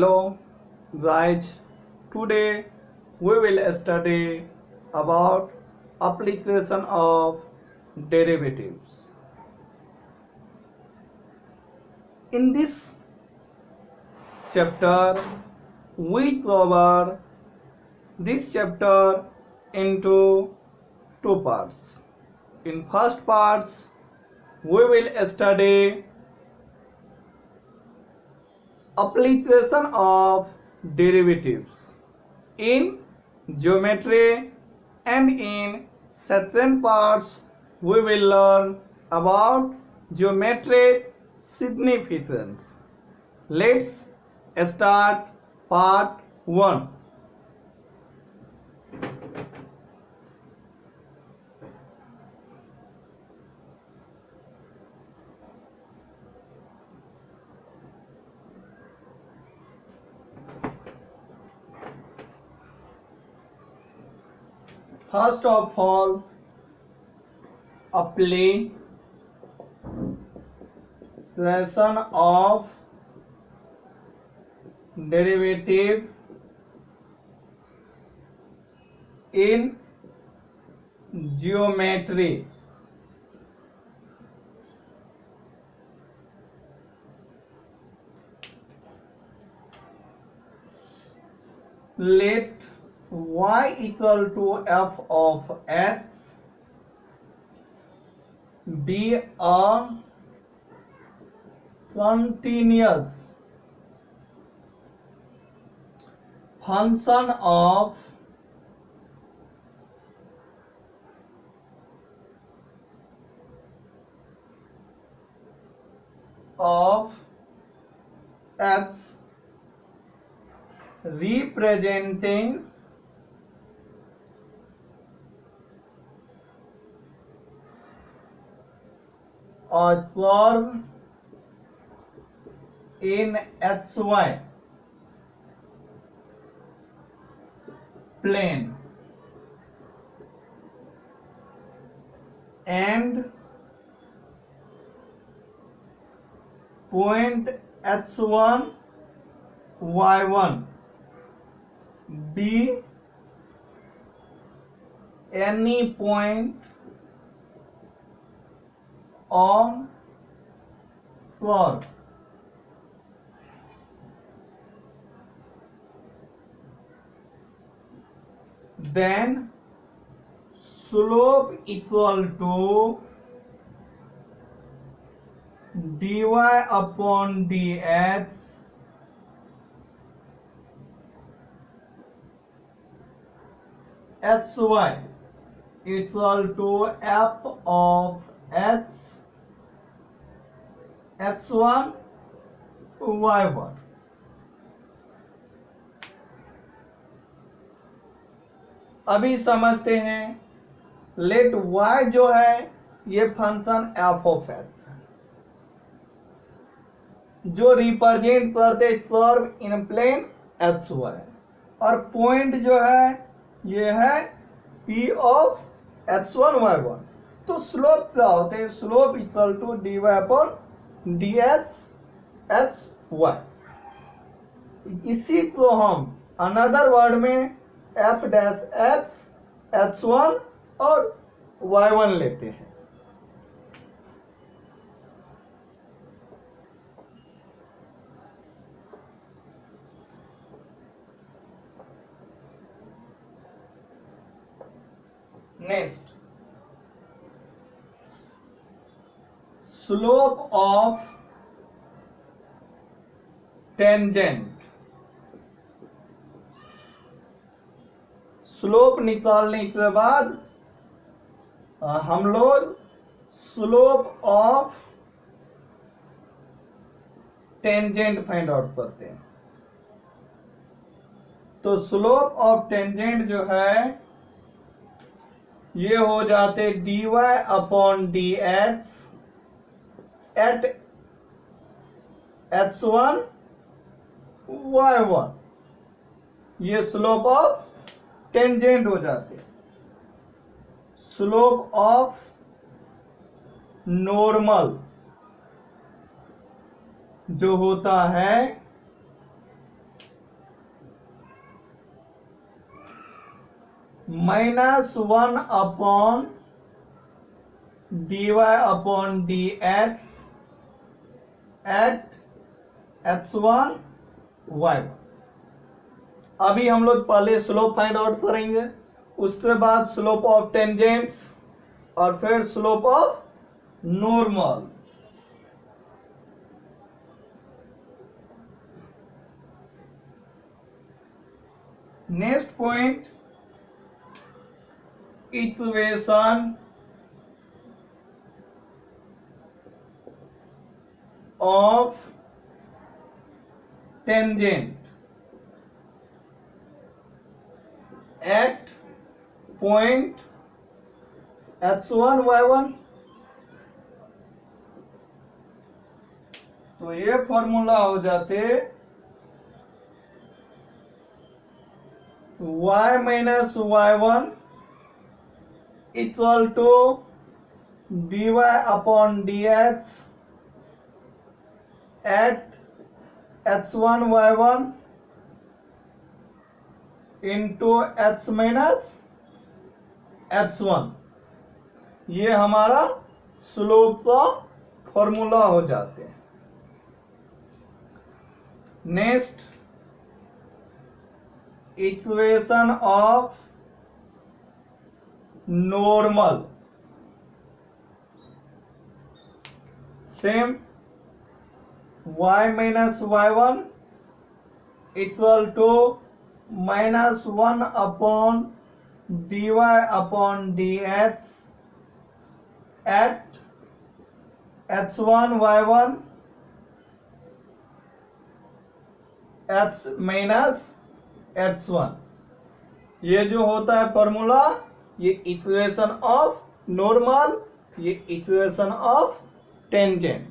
Hello guys, today we will study about application of derivatives. In this chapter we cover this chapter into two parts. In first parts we will study application of derivatives in geometry, and in second parts we will learn about geometric significance. Let's start part 1. First of all, application of derivative in geometry. Let y equal to f of x be a continuous function of x representing a curve in xy plane and point x1 y1 be any point on curve. Then slope equal to dy upon dx xy equal to f of x x1 y1. अभी समझते हैं, late y जो है ये function f of x है जो represent करते curve इन plane xy, और पॉइंट जो है ये है p ऑफ x1 y1. तो स्लोप क्या होते हैं? Slope equal to dy upon dx xy. इसी को हम अनदर वर्ड में f डैश x x1 और y1 लेते हैं. Next, slope of tangent. Slope निकालने के बाद हम लोग slope of tangent find out करते हैं. तो स्लोप ऑफ टेंजेंट जो है ये हो जाते dy upon dx at x1 y1. ये स्लोप ऑफ टेंजेंट हो जाते. स्लोप ऑफ नॉर्मल जो होता है -1 upon dy upon dx at x1 y1। अभी हम लोग पहले स्लोप फाइंड आउट करेंगे, उसके बाद स्लोप ऑफ टेंजेंट्स और फिर slope of normal. Next point, equation of tangent at point x1 y1। तो ये फॉर्मूला हो जाते y minus y1 equal to dy upon dx at x1 y1 into x minus x1। ये हमारा slope का formula हो जाते हैं। Next, equation of normal, same y minus y1 equal to -1 upon dy upon dx at x1 y1 x minus x1। ये जो होता है फॉर्मूला, ये इक्वेशन ऑफ नॉर्मल, ये equation of tangent.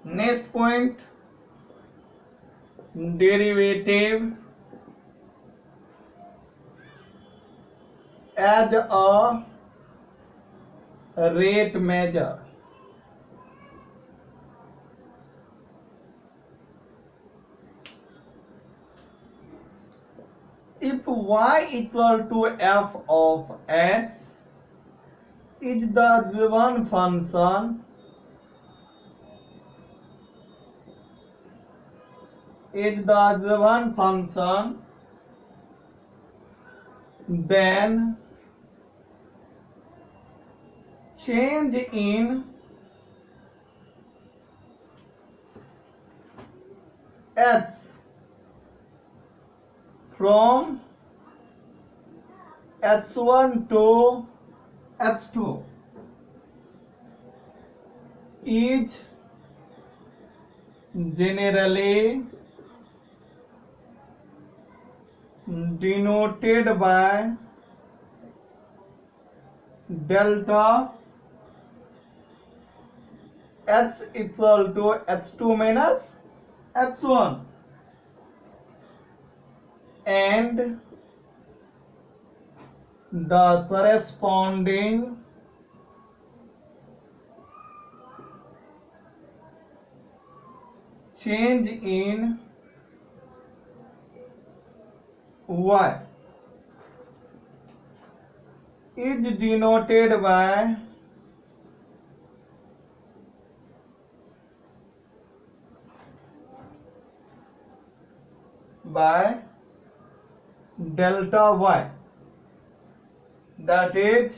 Next point, derivative as a rate measure. If y equal to f of x is the given function, then change in x from x1 to x2 is generally denoted by delta x equal to x2 minus x1 and the corresponding change in y is denoted by delta y, that is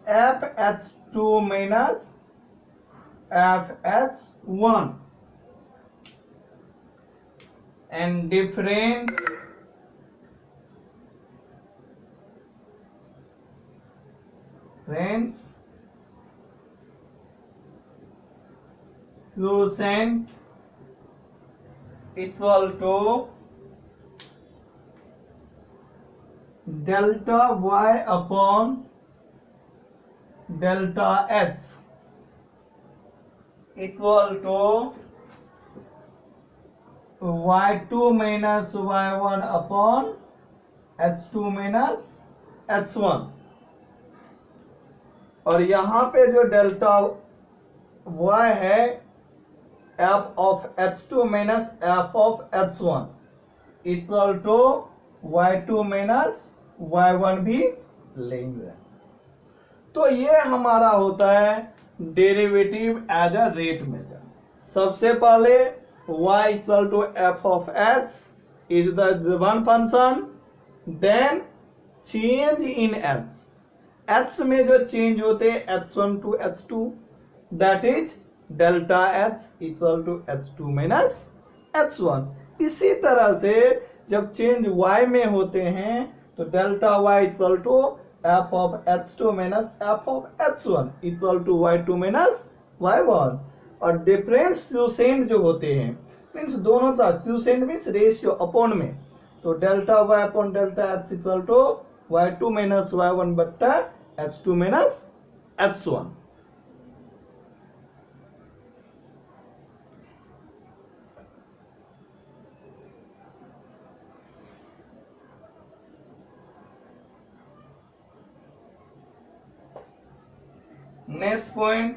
fx2 minus fx1, and difference quotient equal to delta y upon delta x equal to y2 minus y1 upon x2 minus h1, और यहां पे जो delta y है f of h2 minus f of h1 equal to y2 minus y1 भी लेंगे। तो ये हमारा होता है derivative as a rate measure. सबसे पहले y equal to f of x is the one function, then change in x में जो चेंज होते हैं h1 to h2 that is delta h equal to h2 minus h1। इसी तरह से जब चेंज y में होते हैं तो delta y equal to f of h2 minus f of h1 equal to y2 minus y1। और डिफरेंस क्यूसेंट जो होते हैं मीन्स दोनों का क्यूसेंट मीन्स रेशियो अपॉन में, तो delta y upon delta h equal to y2 minus y1 बट्टा h2 minus h1। Next point,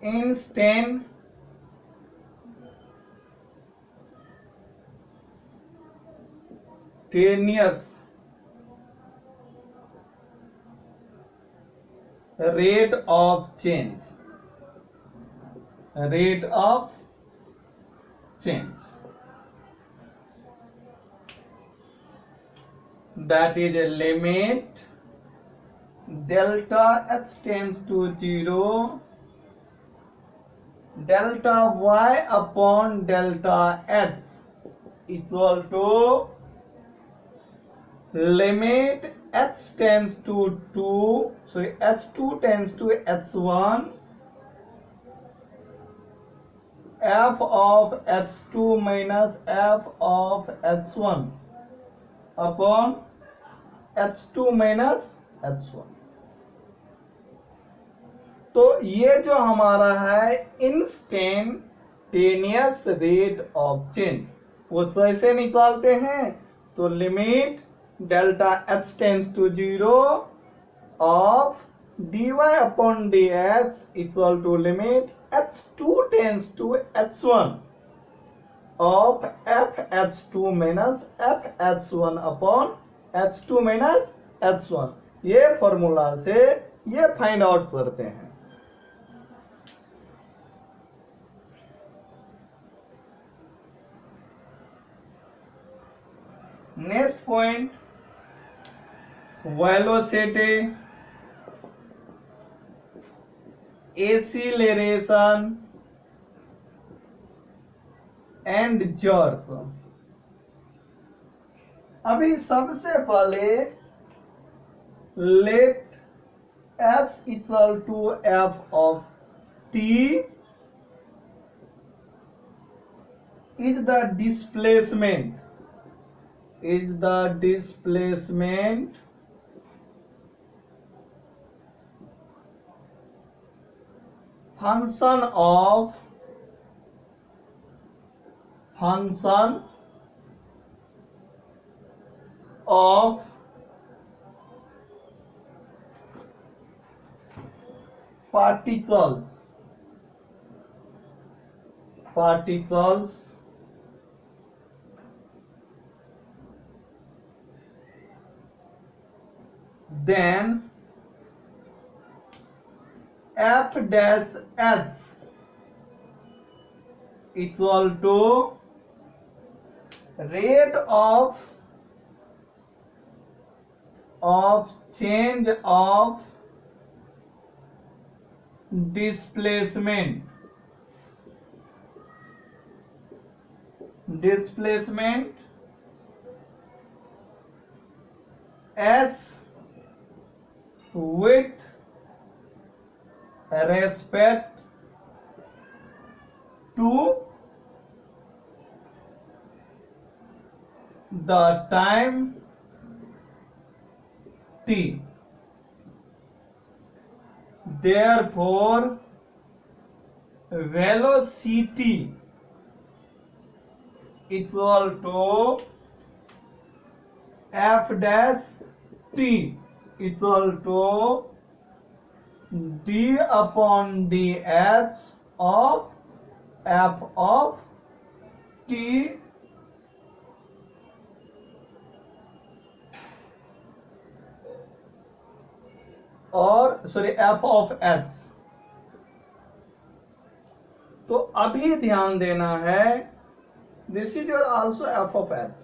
instantaneous rate of change, rate of change that is a limit delta x tends to 0 delta y upon delta x equal to limit x tends to 2, sorry h2 tends to h1 f of h2 minus f of h1 upon h2 minus h1। तो ये जो हमारा है instantaneous rate of change, वो कैसे निकालते हैं, तो limit delta h tends to 0 of dy upon dx equal to limit h2 tends to h1 of fh2 minus fh1 upon h2 minus h1। ये फॉर्मूला से ये फाइंड आउट करते हैं। Next point, velocity, acceleration and jerk. अभी सबसे पहले let s equal to f of t is the displacement, is the displacement function of particles then f dash h equal to rate of change of displacement s with respect to the time t, therefore velocity equal to F dash T equal to D upon D H of F of T और sorry F of H. तो अभी ध्यान देना है, this is your also F of H.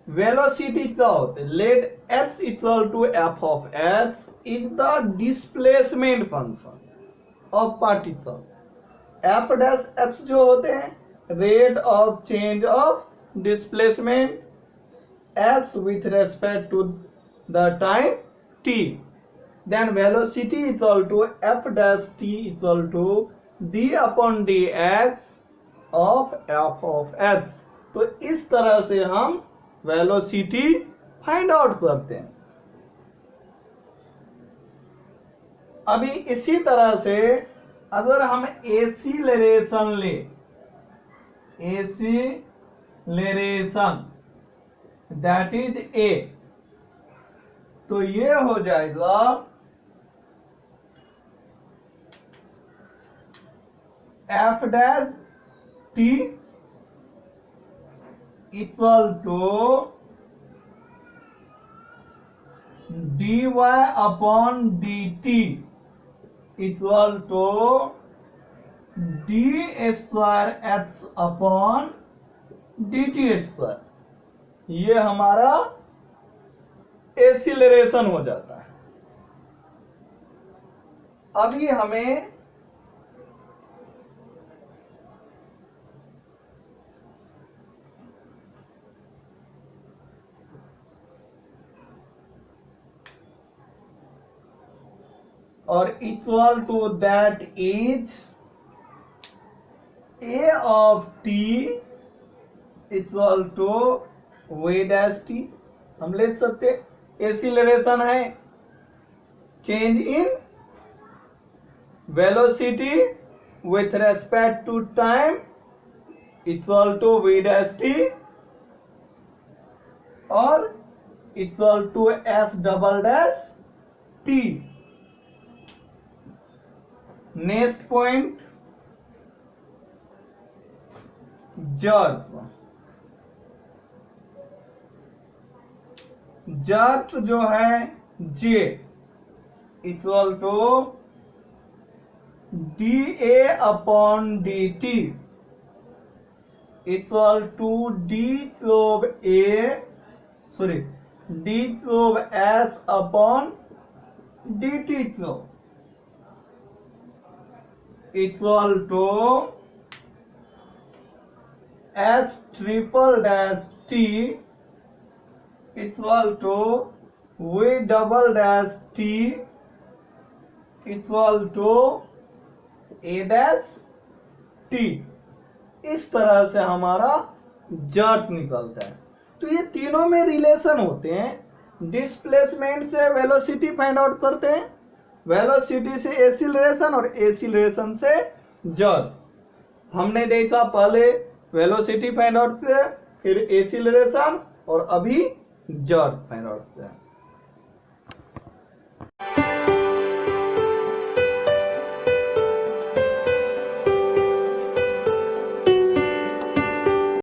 Velocity क्या होते, let H equal to F of H is the displacement function of particle. F dash H जो होते हैं rate of change of displacement S with respect to the time t, then velocity equal to f dash t equal to d upon dx of f of h। तो इस तरह से हम velocity find out करते हैं। अभी इसी तरह से अगर हम एसीलरेशन ले, एसीलरेशन दैट इज ए, तो ये हो जाएगा F dash T equal to D Y upon D T equal to D square H upon D T square. ये हमारा एसिलरेशन हो जाता है। अभी हमें और equal to that is A of T equal to V dash T. हम लिख सकते एसिलरेशन है change in velocity with respect to time equal to V dash T और equal to S double dash T. Next point jerk. Jerk जो है J equal to D A upon D T equal to D cube A sorry D cube S upon D T cube equal to S triple dash T equal to V double dash T equal to A dash T. इस तरह से हमारा jerk निकलता है। तो ये तीनों में रिलेशन होते हैं। डिस्प्लेसमेंट से वेलोसिटी फाइंड आउट करते हैं, वेलोसिटी से एसिलरेशन और एसिलरेशन से जर्क। हमने देखा पहले वेलोसिटी फाइंड आउट किया, फिर एसिलरेशन और अभी जर्क फाइंड आउट किया।